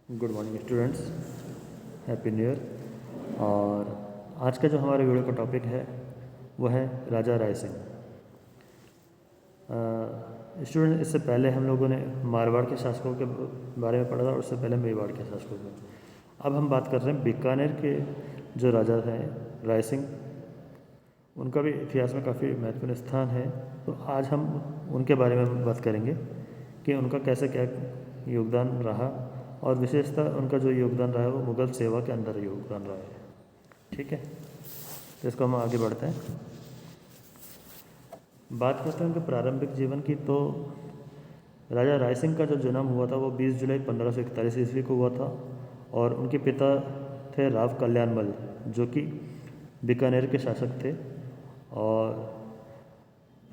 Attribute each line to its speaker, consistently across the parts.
Speaker 1: Good morning students, happy new year. और आज का जो हमारे वीडियो का टॉपिक है वो है राजा राय सिंह। स्टूडेंट, इससे पहले हम लोगों ने मारवाड़ के शासकों के बारे में पढ़ा था और उससे पहले मेवाड़ के शासकों के। अब हम बात कर रहे हैं बीकानेर के जो राजा थे राय सिंह, उनका भी इतिहास में काफ़ी महत्वपूर्ण स्थान है। तो आज हम उनके बारे में बात करेंगे कि उनका कैसे क्या योगदान रहा और विशेषतः उनका जो योगदान रहा है वो मुग़ल सेवा के अंदर योगदान रहा है। ठीक है, तो इसको हम आगे बढ़ते हैं। बात करते हैं उनके प्रारंभिक जीवन की। तो राजा राय सिंह का जो जन्म हुआ था वो 20 जुलाई 1541 ईस्वी को हुआ था और उनके पिता थे राव कल्याणमल, जो कि बीकानेर के शासक थे। और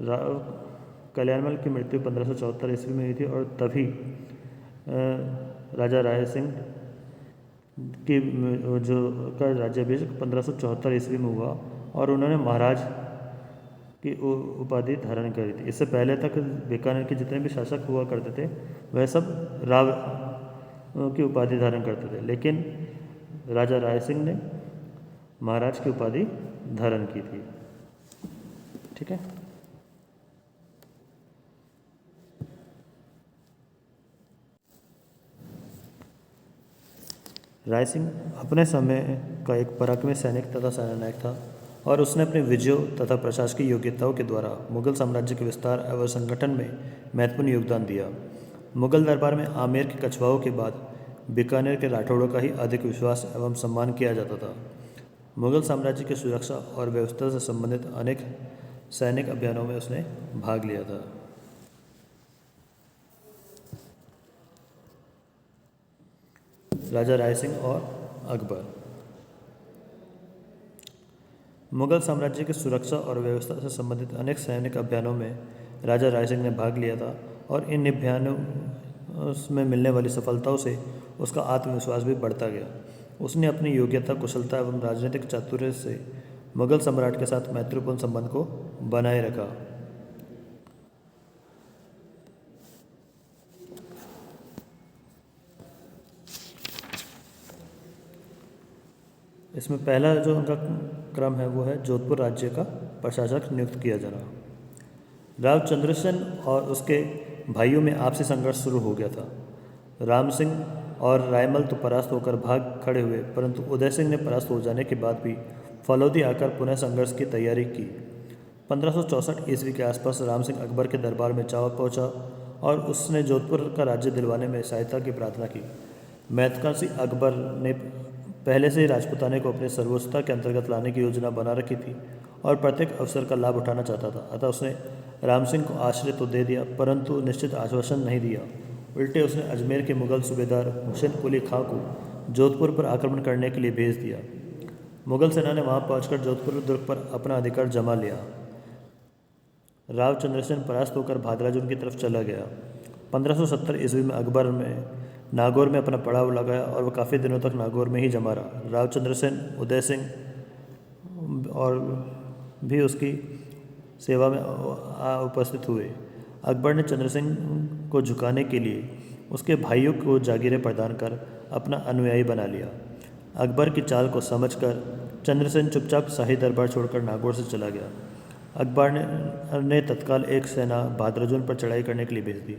Speaker 1: राव कल्याणमल की मृत्यु 1574 ईस्वी में हुई थी और तभी राजा राय सिंह की जो का राज्याभिषेक 1574 ईस्वी में हुआ और उन्होंने महाराज की उपाधि धारण करी थी। इससे पहले तक बीकानेर के जितने भी शासक हुआ करते थे वह सब राव की उपाधि धारण करते थे, लेकिन राजा राय सिंह ने महाराज की उपाधि धारण की थी। ठीक है, राय सिंह अपने समय का एक पराक्रमी सैनिक तथा सेनानायक था और उसने अपने विजयों तथा प्रशासकीय योग्यताओं के द्वारा मुगल साम्राज्य के विस्तार एवं संगठन में महत्वपूर्ण योगदान दिया। मुगल दरबार में आमेर के कछवाओं के बाद बीकानेर के राठौड़ों का ही अधिक विश्वास एवं सम्मान किया जाता था। मुगल साम्राज्य की सुरक्षा और व्यवस्था से संबंधित अनेक सैनिक अभियानों में उसने भाग लिया था। राजा राय सिंह और अकबर। मुगल साम्राज्य की सुरक्षा और व्यवस्था से संबंधित अनेक सैनिक अभियानों में राजा राय सिंह ने भाग लिया था और इन अभियानों में मिलने वाली सफलताओं से उसका आत्मविश्वास भी बढ़ता गया। उसने अपनी योग्यता, कुशलता एवं राजनीतिक चातुर्य से मुगल सम्राट के साथ मैत्रीपूर्ण संबंध को बनाए रखा। इसमें पहला जो उनका क्रम है वो है जोधपुर राज्य का प्रशासक नियुक्त किया जाना। राव चंद्रसेन और उसके भाइयों में आपसी संघर्ष शुरू हो गया था। राम सिंह और रायमल तो परास्त होकर भाग खड़े हुए, परंतु उदय सिंह ने परास्त हो जाने के बाद भी फलौदी आकर पुनः संघर्ष की तैयारी की। 1564 ईस्वी के आसपास राम सिंह अकबर के दरबार में जा पहुंचा और उसने जोधपुर का राज्य दिलवाने में सहायता की प्रार्थना की। महत्वाकांक्षी अकबर ने पहले से ही राजपूताने को अपने सर्वोच्चता के अंतर्गत लाने की योजना बना रखी थी और प्रत्येक अवसर का लाभ उठाना चाहता था। अतः उसने राम सिंह को आश्रय तो दे दिया, परंतु निश्चित आश्वासन नहीं दिया। उल्टे उसने अजमेर के मुगल सूबेदार हुसैन कुली खां को जोधपुर पर आक्रमण करने के लिए भेज दिया। मुगल सेना ने वहां पहुंचकर जोधपुर दुर्ग पर अपना अधिकार जमा लिया। राव चंद्रसेन परास्त होकर भादराजुन की तरफ चला गया। 1570 ईस्वी में अकबर में नागौर में अपना पड़ाव लगाया और वह काफ़ी दिनों तक नागौर में ही जमा रहा। राव चंद्रसेन, उदय सिंह और भी उसकी सेवा में उपस्थित हुए। अकबर ने चंद्रसेन को झुकाने के लिए उसके भाइयों को जागीरें प्रदान कर अपना अनुयायी बना लिया। अकबर की चाल को समझकर चंद्रसेन चुपचाप शाही दरबार छोड़कर नागौर से चला गया। अकबर ने तत्काल एक सेना भादराजुन पर चढ़ाई करने के लिए भेज दी।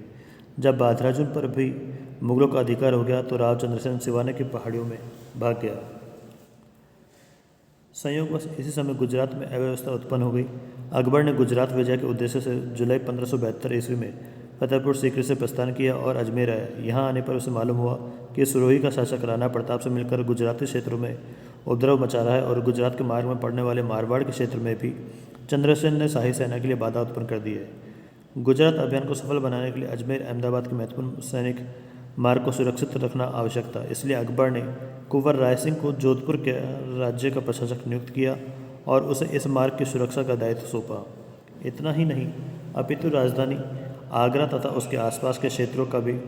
Speaker 1: जब भादराजुन पर भी मुगलों का अधिकार हो गया तो राव चंद्रसेन सिवाने की पहाड़ियों में भाग गया। संयोगवश इसी समय गुजरात में अव्यवस्था उत्पन्न हो गई। अकबर ने गुजरात विजय के उद्देश्य से जुलाई 1572 ईस्वी में फतेहपुर सीकरी से प्रस्थान किया और अजमेर आया। यहाँ आने पर उसे मालूम हुआ कि सिरोही का शासक राणा प्रताप से मिलकर गुजराती क्षेत्रों में उपद्रव मचा रहा है और गुजरात के मार्ग में पड़ने वाले मारवाड़ के क्षेत्र में भी चंद्रसेन ने शाही सेना के लिए बाधा उत्पन्न कर दी है। गुजरात अभियान को सफल बनाने के लिए अजमेर अहमदाबाद के महत्वपूर्ण सैनिक मार्ग को सुरक्षित रखना आवश्यक था। इसलिए अकबर ने कुंवर राय सिंह को जोधपुर के राज्य का प्रशासक नियुक्त किया और उसे इस मार्ग की सुरक्षा का दायित्व सौंपा। इतना ही नहीं, अपितु राजधानी आगरा तथा उसके आसपास के क्षेत्रों का भी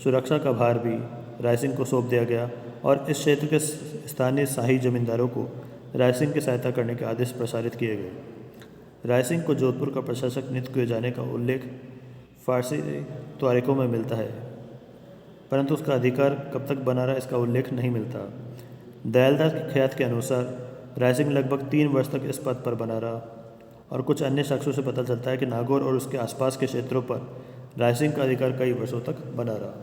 Speaker 1: सुरक्षा का भार भी राय सिंह को सौंप दिया गया और इस क्षेत्र के स्थानीय शाही जमींदारों को राय सिंह की सहायता करने के आदेश प्रसारित किए गए। राय सिंह को जोधपुर का प्रशासक नियुक्त किए जाने का उल्लेख फारसी तारीखों में मिलता है। परंतु उसका अधिकार कब तक बना रहा इसका उल्लेख नहीं मिलता। दयालदास के ख्यात के अनुसार रायसिंह लगभग 3 वर्ष तक इस पद पर बना रहा और कुछ अन्य साक्ष्यों से पता चलता है कि नागौर और उसके आसपास के क्षेत्रों पर रायसिंह का अधिकार कई वर्षों तक बना रहा।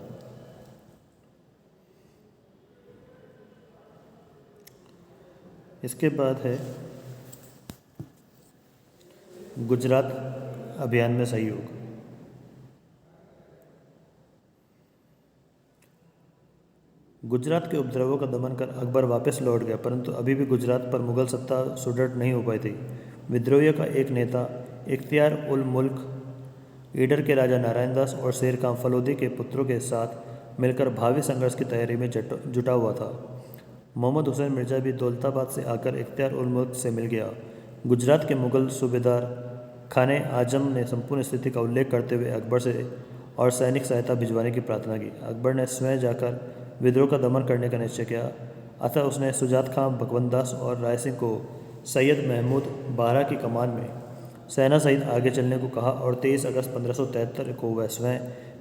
Speaker 1: इसके बाद है गुजरात अभियान में सहयोग। गुजरात के उपद्रवों का दमन कर अकबर वापस लौट गया, परंतु अभी भी गुजरात पर मुगल सत्ता सुदृढ़ नहीं हो पाई थी। विद्रोहियों का एक नेता इख्तियार उल मुल्क ईडर के राजा नारायण दास और शेर खां फलोदी के पुत्रों के साथ मिलकर भावी संघर्ष की तैयारी में जुटा हुआ था। मोहम्मद हुसैन मिर्जा भी दौलताबाद से आकर इख्तियार उल मुल्क से मिल गया। गुजरात के मुगल सूबेदार खाने आजम ने संपूर्ण स्थिति का उल्लेख करते हुए अकबर से और सैनिक सहायता भिजवाने की प्रार्थना की। अकबर ने स्वयं जाकर विद्रोह का दमन करने का निश्चय किया, अतः उसने सुजात खां भगवंत और रायसिंह को सैयद महमूद बारह की कमान में सेना सहित आगे चलने को कहा और 23 अगस्त 1573 को वह स्वयं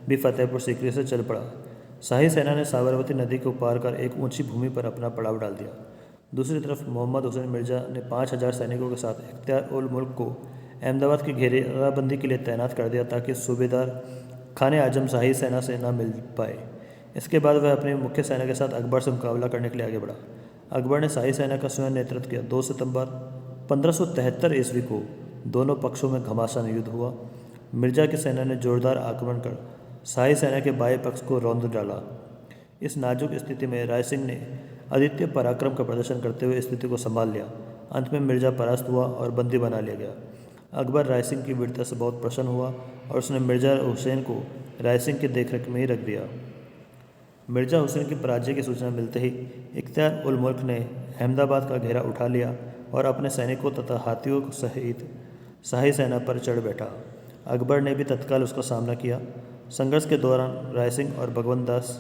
Speaker 1: भी फतेहपुर सीकरी से चल पड़ा। शाही सेना ने साबरमती नदी को पार कर एक ऊंची भूमि पर अपना पड़ाव डाल दिया। दूसरी तरफ मोहम्मद हुसैन मिर्जा ने 5000 सैनिकों के साथ इख्तियार उल मुल्क को अहमदाबाद की घेराबंदी के लिए तैनात कर दिया ताकि सूबेदार खाने आजम शाही सेना से न मिल पाए। इसके बाद वह अपनी मुख्य सेना के साथ अकबर से मुकाबला करने के लिए आगे बढ़ा। अकबर ने शाही सेना का स्वयं नेतृत्व किया। 2 सितंबर 1573 ईस्वी को दोनों पक्षों में घमासान युद्ध हुआ। मिर्जा की सेना ने जोरदार आक्रमण कर शाही सेना के बाएं पक्ष को रौंद डाला। इस नाजुक स्थिति में रायसिंह ने अद्वितीय पराक्रम का प्रदर्शन करते हुए स्थिति को संभाल लिया। अंत में मिर्जा परास्त हुआ और बंदी बना लिया गया। अकबर रायसिंह की वीरता से बहुत प्रसन्न हुआ और उसने मिर्जा हुसैन को रायसिंह की देखरेख में ही रख दिया। मिर्जा हुसैन की पराजय की सूचना मिलते ही इख्तियार उल मुल्क ने अहमदाबाद का घेरा उठा लिया और अपने सैनिकों तथा हाथियों सहित शाही सेना पर चढ़ बैठा। अकबर ने भी तत्काल उसका सामना किया। संघर्ष के दौरान रायसिंह और भगवंत दास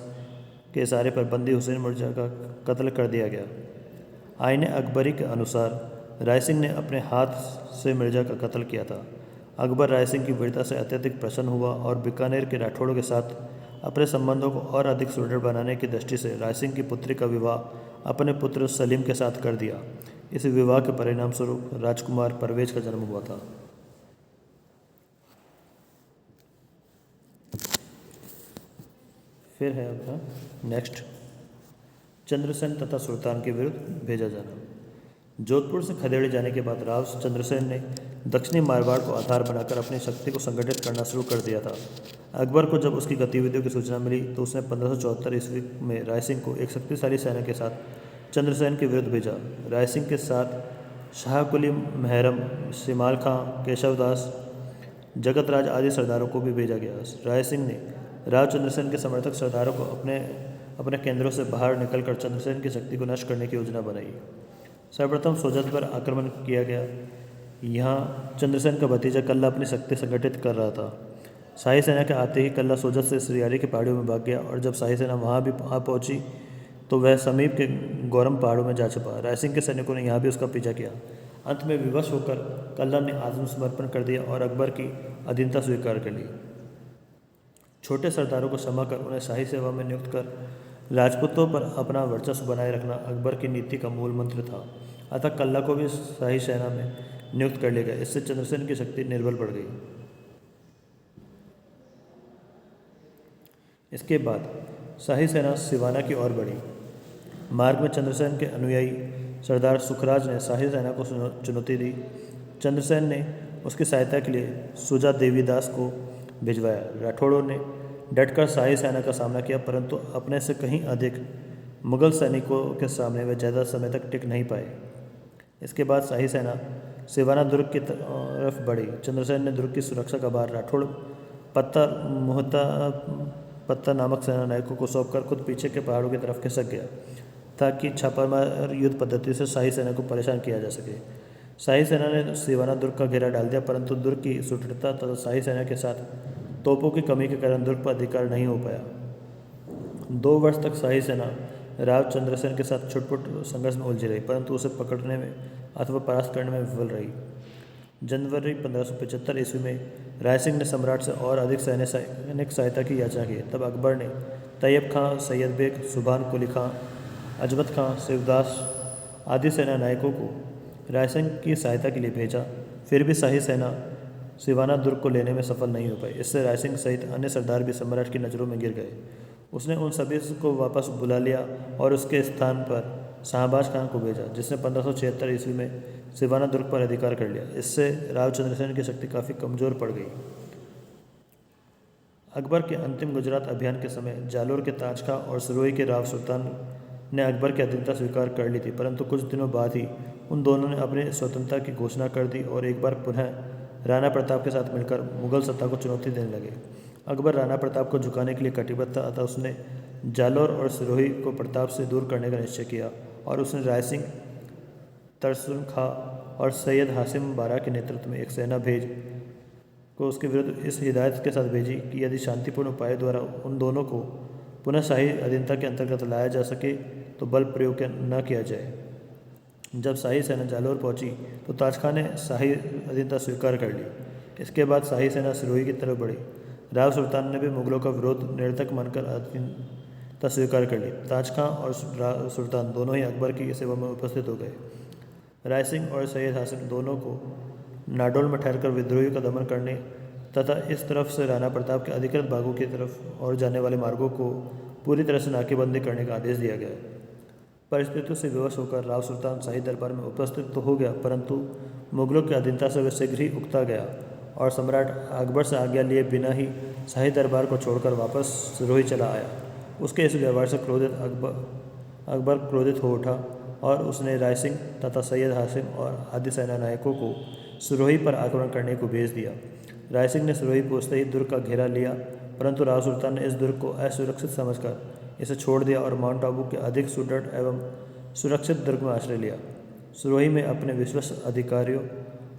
Speaker 1: के इशारे पर बंदी हुसैन मिर्जा का कत्ल कर दिया गया। आईने अकबरी के अनुसार रायसिंह ने अपने हाथ से मिर्जा का कत्ल किया था। अकबर रायसिंह की वीरता से अत्यधिक प्रसन्न हुआ और बीकानेर के राठौड़ों के साथ अपने संबंधों को और अधिक सुदृढ़ बनाने की दृष्टि से रायसिंह की पुत्री का विवाह अपने पुत्र सलीम के साथ कर दिया। इस विवाह के परिणाम स्वरूप राजकुमार परवेज का जन्म हुआ था। फिर है अपना नेक्स्ट चंद्रसेन तथा सुल्तान के विरुद्ध भेजा जाना। जोधपुर से खदेड़े जाने के बाद राव चंद्रसेन ने दक्षिणी मारवाड़ को आधार बनाकर अपनी शक्ति को संगठित करना शुरू कर दिया था। अकबर को जब उसकी गतिविधियों की सूचना मिली तो उसने 1574 ईस्वी में रायसिंह को एक शक्तिशाली सेना के साथ चंद्रसेन के विरुद्ध भेजा। रायसिंह के साथ शाह कुली महरम, शिमाल खां, केशवदास, जगतराज आदि सरदारों को भी भेजा गया। रायसिंह ने राव चंद्रसेन के समर्थक सरदारों को अपने केंद्रों से बाहर निकलकर चंद्रसेन की शक्ति को नष्ट करने की योजना बनाई। सर्वप्रथम सोजत पर आक्रमण किया गया। यहाँ चंद्रसेन का भतीजा कल्ला अपनी शक्ति संगठित कर रहा था। शाही सेना के आते ही कल्ला सोजत से श्रियारी की पहाड़ियों में भाग गया और जब शाही सेना वहाँ भी पहुँची तो वह समीप के गौरम पहाड़ों में जा छिपा। रायसिंह के सैनिकों ने यहाँ भी उसका पीछा किया। अंत में विवश होकर कल्ला ने आत्मसमर्पण कर दिया और अकबर की अधीनता स्वीकार कर ली। छोटे सरदारों को क्षमा कर उन्हें शाही सेवा में नियुक्त कर राजपूतों पर अपना वर्चस्व बनाए रखना अकबर की नीति का मूल मंत्र था। अतः कल्ला को भी शाही सेना में नियुक्त कर लिया गया। इससे चंद्रसेन की शक्ति निर्बल पड़ गई। इसके बाद शाही सेना सिवाना की ओर बढ़ी। मार्ग में चंद्रसेन के अनुयायी सरदार सुखराज ने शाही सेना को चुनौती दी। चंद्रसेन ने उसकी सहायता के लिए सुजा देवीदास को भिजवाया। राठौड़ों ने डटकर शाही सेना का सामना किया, परंतु अपने से कहीं अधिक मुगल सैनिकों के सामने वे ज़्यादा समय तक टिक नहीं पाए। इसके बाद शाही सेना सिवाना दुर्ग की तरफ बढ़ी। चंद्रसेन ने दुर्ग की सुरक्षा का भार राठौड़ पत्ता नामक सेना नायकों को सौंपकर खुद पीछे के पहाड़ों की तरफ खिसक गया ताकि छापामार युद्ध पद्धति से शाही सेना को परेशान किया जा सके। शाही सेना ने सिवाना दुर्ग का घेरा डाल दिया, परंतु दुर्ग की सुदृढ़ता तथा शाही सेना के साथ तोपों की कमी के कारण दुर्ग पर अधिकार नहीं हो पाया। 2 वर्ष तक शाही सेना राव चंद्रसेन के साथ छुटपुट संघर्ष में उलझी रही, परंतु उसे पकड़ने में अथवा परास्त करने में विफल रही। जनवरी 1575 ईस्वी में राय सिंह ने सम्राट से और अधिक सैनिक सहायता की याचना की। तब अकबर ने तैयब खां, सैयद बेग, सुभान कुली खां, अजमत खां, शिवदास आदि सेना नायकों को राय सिंह की सहायता के लिए भेजा। फिर भी शाही सेना सिवाना दुर्ग को लेने में सफल नहीं हो पाई। इससे राय सिंह सहित अन्य सरदार भी सम्राट की नज़रों में गिर गए। उसने उन सभी को वापस बुला लिया और उसके स्थान पर शाहबाज खान को भेजा, जिसने 1576 ईस्वी में सिवाना दुर्ग पर अधिकार कर लिया। इससे राव चंद्रसेन की शक्ति काफ़ी कमज़ोर पड़ गई। अकबर के अंतिम गुजरात अभियान के समय जालोर के ताज खां और सिरोही के राव सुल्तान ने अकबर की अधीनता स्वीकार कर ली थी, परंतु कुछ दिनों बाद ही उन दोनों ने अपनी स्वतंत्रता की घोषणा कर दी और एक बार पुनः राणा प्रताप के साथ मिलकर मुगल सत्ता को चुनौती देने लगे। अकबर राणा प्रताप को झुकाने के लिए कटिबद्ध था, अतः उसने जालोर और सिरोही को प्रताप से दूर करने का निश्चय किया और उसने राय सिंह, तरसुम खां और सैयद हासिम बारा के नेतृत्व में एक सेना भेज को उसके विरुद्ध इस हिदायत के साथ भेजी कि यदि शांतिपूर्ण उपाय द्वारा उन दोनों को पुनः शाही अधीनता के अंतर्गत लाया जा सके तो बल प्रयोग न किया जाए। जब शाही सेना जालोर पहुंची तो ताज खां ने शाही अधीनता स्वीकार कर ली। इसके बाद शाही सेना सिरोही की तरफ बढ़ी। राव सुल्तान ने भी मुगलों का विरोध निरर्थक मानकर अधीनता स्वीकार कर ली। ताज खां और राव सुल्तान दोनों ही अकबर की सेवा में उपस्थित हो गए। राय सिंह और सैयद हासिम दोनों को नाडोल में ठहरकर विद्रोहियों का दमन करने तथा इस तरफ से राणा प्रताप के अधिकृत भागों की तरफ और जाने वाले मार्गों को पूरी तरह से नाकेबंदी करने का आदेश दिया गया। परिस्थितियों से विवश होकर राव सुल्तान शाही दरबार में उपस्थित तो हो गया, परंतु मुगलों की अधीनता से वह शीघ्र ही उकता गया और सम्राट अकबर से आज्ञा लिए बिना ही शाही दरबार को छोड़कर वापस सिरोही चला आया। उसके इस व्यवहार से क्रोधित अकबर क्रोधित हो उठा और उसने राय सिंह तथा सैयद हासिम और आदि सेना नायकों को सिरोही पर आक्रमण करने को भेज दिया। राय सिंह ने सिरोही पहुंचते ही दुर्ग का घेरा लिया, परंतु राव सुल्तान ने इस दुर्ग को असुरक्षित समझकर इसे छोड़ दिया और माउंट आबू के अधिक सुदृढ़ एवं सुरक्षित दुर्ग में आश्रय लिया। सिरोही में अपने विश्वस्त अधिकारियों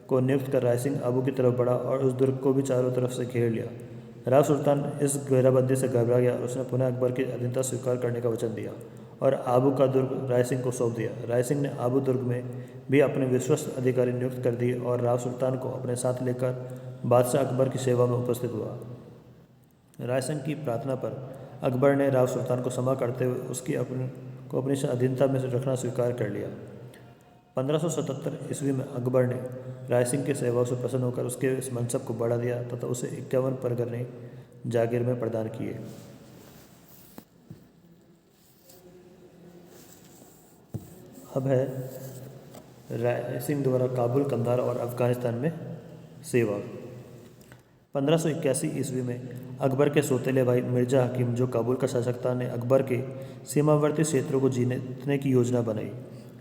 Speaker 1: को नियुक्त कर राय सिंह आबू की तरफ बढ़ा और उस दुर्ग को भी चारों तरफ से घेर लिया। राव सुल्तान इस घेराबंदी से घबरा गया और उसने पुनः अकबर की अधीनता स्वीकार करने का वचन दिया और आबू का दुर्ग राय सिंह को सौंप दिया। राय सिंह ने आबू दुर्ग में भी अपने विश्वस्त अधिकारी नियुक्त कर दिए और राव सुल्तान को अपने साथ लेकर बादशाह अकबर की सेवा में उपस्थित हुआ। राय सिंह की प्रार्थना पर अकबर ने राव सुल्तान को क्षमा करते हुए उसकी अपनी अधीनता में रखना स्वीकार कर लिया। 1577 ईस्वी में अकबर ने राय सिंह की सेवा से प्रसन्न होकर उसके इस मनसब को बढ़ा दिया तथा उसे 51 परगने जागीर में प्रदान किए। अब है राय सिंह द्वारा काबुल, कंधार और अफगानिस्तान में सेवा। 1581 ईस्वी में अकबर के सौतेले भाई मिर्जा हकीम, जो काबुल का शासक था, ने अकबर के सीमावर्ती क्षेत्रों को जीतने की योजना बनाई।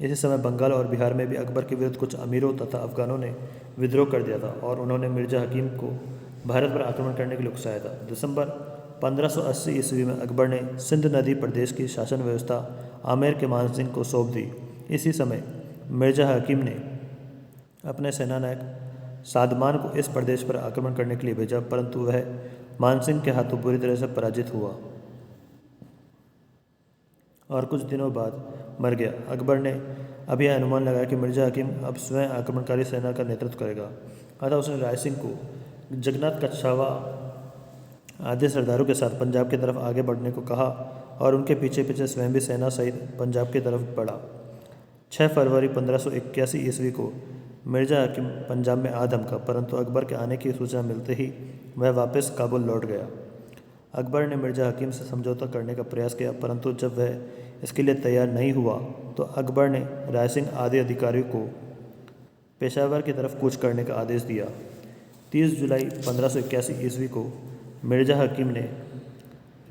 Speaker 1: इसी समय बंगाल और बिहार में भी अकबर के विरुद्ध कुछ अमीरों तथा अफगानों ने विद्रोह कर दिया था और उन्होंने मिर्जा हकीम को भारत पर आक्रमण करने के लिए उकसाया था। दिसंबर 1580 ईस्वी में अकबर ने सिंध नदी प्रदेश की शासन व्यवस्था आमेर के मान सिंह को सौंप दी। इसी समय मिर्जा हकीम ने अपने सेनानायक सादमान को इस प्रदेश पर आक्रमण करने के लिए भेजा, परंतु वह मानसिंह के हाथों बुरी तरह से पराजित हुआ और कुछ दिनों बाद मर गया। अकबर ने अब यह अनुमान लगाया कि मिर्जा हकीम अब स्वयं आक्रमणकारी सेना का नेतृत्व करेगा, अतः उसने राय सिंह को जगन्नाथ कच्छावा आदि सरदारों के साथ पंजाब की तरफ आगे बढ़ने को कहा और उनके पीछे पीछे स्वयं भी सेना सहित पंजाब की तरफ बढ़ा। 6 फरवरी 1581 ईस्वी को मिर्जा हकीम पंजाब में आ धमका, परंतु अकबर के आने की सूचना मिलते ही वह वापस काबुल लौट गया। अकबर ने मिर्जा हकीम से समझौता करने का प्रयास किया, परंतु जब वह इसके लिए तैयार नहीं हुआ तो अकबर ने राय सिंह आदि अधिकारियों को पेशावर की तरफ कूच करने का आदेश दिया। 30 जुलाई 1581 ईस्वी को मिर्जा हकीम ने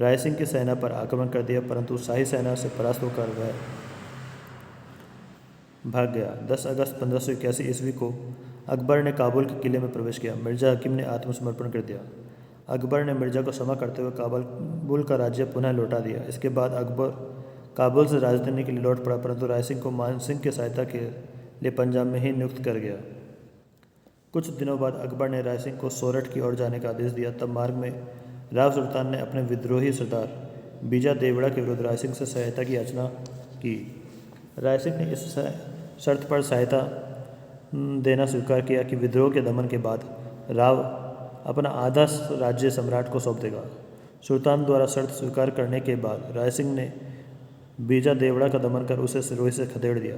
Speaker 1: राय सिंह की सेना पर आक्रमण कर दिया, परंतु शाही सेना से परास्त होकर वह भाग गया। 10 अगस्त 1581 ईस्वी को अकबर ने काबुल के किले में प्रवेश किया। मिर्जा हकीम ने आत्मसमर्पण कर दिया। अकबर ने मिर्जा को क्षमा करते हुए काबुल का राज्य पुनः लौटा दिया। इसके बाद अकबर काबुल से राजधानी के लिए लौट पड़ा, परंतु राय सिंह को मान सिंह की सहायता के लिए पंजाब में ही नियुक्त कर गया। कुछ दिनों बाद अकबर ने राय सिंह को सोरठ की ओर जाने का आदेश दिया। तब मार्ग में राव सुल्तान ने अपने विद्रोही सरदार बीजा देवड़ा के विरुद्ध राय सिंह से सहायता की याचना की। राय सिंह ने इस शर्त पर सहायता देना स्वीकार किया कि विद्रोह के दमन के बाद राव अपना आधा राज्य सम्राट को सौंप देगा। सुल्तान द्वारा शर्त स्वीकार करने के बाद राय सिंह ने बीजा देवड़ा का दमन कर उसे सिरोही से खदेड़ दिया।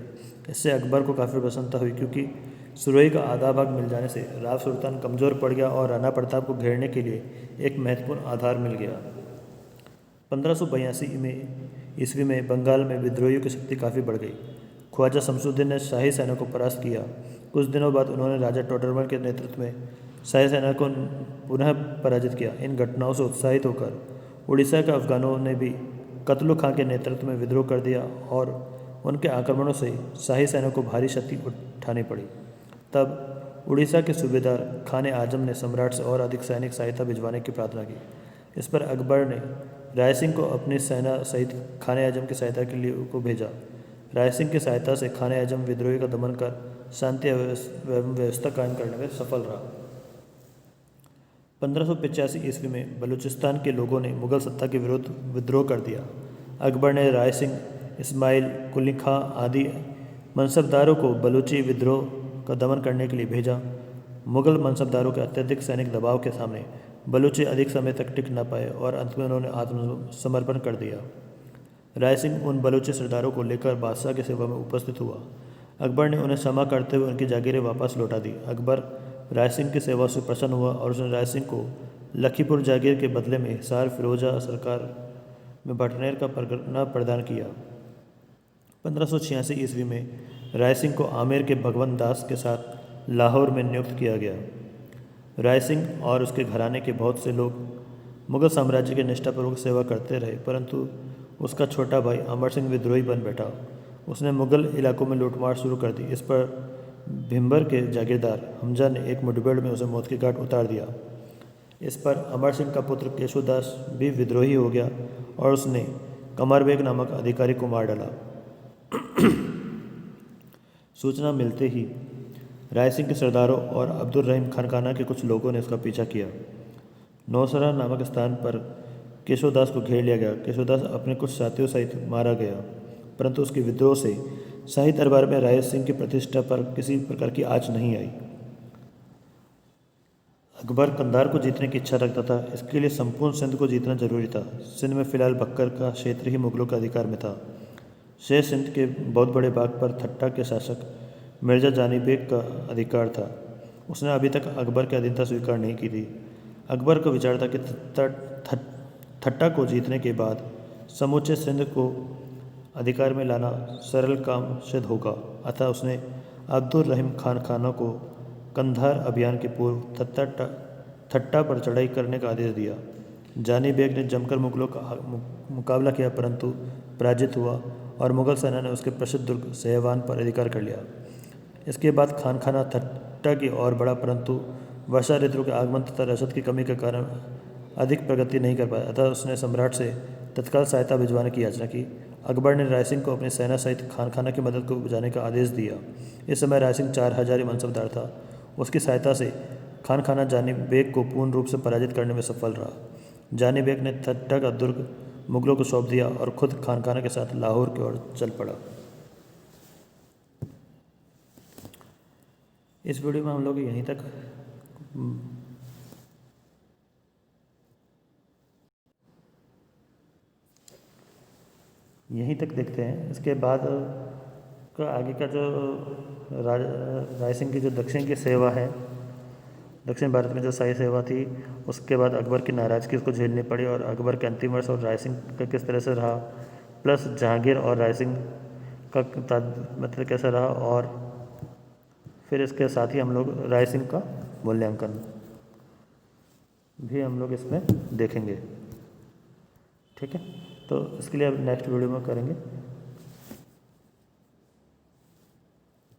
Speaker 1: इससे अकबर को काफ़ी प्रसन्नता हुई, क्योंकि सिरोही का आधा भाग मिल जाने से राव सुल्तान कमज़ोर पड़ गया और राणा प्रताप को घेरने के लिए एक महत्वपूर्ण आधार मिल गया। 1582 में ईस्वी में बंगाल में विद्रोहियों की शक्ति काफ़ी बढ़ गई। ख्वाजा शमसुद्दीन ने शाही सेना को परास्त किया। कुछ दिनों बाद उन्होंने राजा टोडरमल के नेतृत्व में शाही सेना को पुनः पराजित किया। इन घटनाओं से उत्साहित होकर उड़ीसा के अफगानों ने भी कतलु खां के नेतृत्व में विद्रोह कर दिया और उनके आक्रमणों से शाही सेना को भारी क्षति उठानी पड़ी। तब उड़ीसा के सूबेदार खान आजम ने सम्राट से और अधिक सैनिक सहायता भिजवाने की प्रार्थना की। इस पर अकबर ने राय सिंह को अपनी सेना सहित खान आजम की सहायता के लिए को भेजा। राय सिंह की सहायता से खान आजम विद्रोही का दमन कर शांति एवं व्यवस्था कायम करने में सफल रहा। 1585 ईस्वी में बलूचिस्तान के लोगों ने मुगल सत्ता के विरुद्ध विद्रोह कर दिया। अकबर ने राय सिंह, इस्माइल, कुली खां आदि मनसबदारों को बलूची विद्रोह का दमन करने के लिए भेजा। मुगल मनसबदारों के अत्यधिक सैनिक दबाव के सामने बलूची अधिक समय तक टिक न पाए और अंत में उन्होंने आत्मसमर्पण कर दिया। राय सिंह उन बलूची सरदारों को लेकर बादशाह की सेवा में उपस्थित हुआ। अकबर ने उन्हें क्षमा करते हुए उनकी जागीरें वापस लौटा दी। अकबर राय सिंह की सेवा से प्रसन्न हुआ और उसने राय सिंह को लखीपुर जागीर के बदले में हिसार फिरोजा सरकार में बटनेर का परगना प्रदान किया। 1586 ईस्वी में राय सिंह को आमेर के भगवंत दास के साथ लाहौर में नियुक्त किया गया। राय सिंह और उसके घराने के बहुत से लोग मुगल साम्राज्य की निष्ठापूर्वक सेवा करते रहे, परंतु उसका छोटा भाई अमर सिंह विद्रोही बन बैठा। उसने मुगल इलाकों में लूटमार शुरू कर दी। इस पर भिम्बर के जागीरदार हमजा ने एक मुठभेड़ में उसे मौत के घाट उतार दिया। इस पर अमर सिंह का पुत्र केशोदास भी विद्रोही हो गया और उसने कमरबेग नामक अधिकारी को मार डाला। सूचना मिलते ही राय सिंह के सरदारों और अब्दुल रहीम खानकाना के कुछ लोगों ने उसका पीछा किया। नौसरा नामक स्थान पर केशोदास को घेर लिया गया। केशोदास अपने कुछ साथियों सहित मारा गया, परंतु उसके विद्रोह से शाही दरबार में राय सिंह की प्रतिष्ठा पर किसी प्रकार की आँच नहीं आई। अकबर कंधार को जीतने की इच्छा रखता था। इसके लिए संपूर्ण सिंध को जीतना जरूरी था। सिंध में फिलहाल बक्कर का क्षेत्र ही मुगलों के अधिकार में था। शेष सिंध के बहुत बड़े भाग पर ठट्टा के शासक मिर्जा जानी बेग का अधिकार था। उसने अभी तक अकबर की अधीनता स्वीकार नहीं की थी। अकबर को विचार था कि ठट्टा को जीतने के बाद समूचे सिंध को अधिकार में लाना सरल काम सिद्ध होगा। अतः उसने अब्दुल रहीम खानकाना को कंधार अभियान के पूर्व ठट्टा पर चढ़ाई करने का आदेश दिया। जानी बेग ने जमकर मुगलों का मुकाबला किया, परंतु पराजित हुआ और मुगल सेना ने उसके प्रसिद्ध दुर्ग सहवान पर अधिकार कर लिया। इसके बाद खानकाना ठट्टा की ओर बढ़ा, परंतु वर्षा ऋतु के आगमन तथा रसद की कमी के कारण अधिक प्रगति नहीं कर पाया। अतः उसने सम्राट से तत्काल सहायता भिजवाने की याचना की। अकबर ने राय सिंह को अपनी सेना सहित खानकाना की मदद को बुझाने का आदेश दिया। इस समय राय सिंह 4000 मनसबदार था। उसकी सहायता से खानकाना जानी बेग को पूर्ण रूप से पराजित करने में सफल रहा। जानी बेग ने ठट्टा का दुर्ग मुगलों को सौंप दिया और खुद खानकाना के साथ लाहौर की ओर चल पड़ा। इस वीडियो में हम लोग यहीं तक देखते हैं। इसके बाद का आगे का जो राय सिंह की जो दक्षिण की सेवा है, दक्षिण भारत में जो शाही सेवा थी, उसके बाद अकबर की नाराज़गी उसको झेलनी पड़ी और अकबर के अंतिम वर्ष और राय सिंह का किस तरह से रहा, प्लस जहांगीर और राय सिंह का मतलब कैसा रहा, और फिर इसके साथ ही हम लोग राय सिंह का मूल्यांकन भी हम लोग इसमें देखेंगे। ठीक है, तो इसके लिए अब नेक्स्ट वीडियो में करेंगे।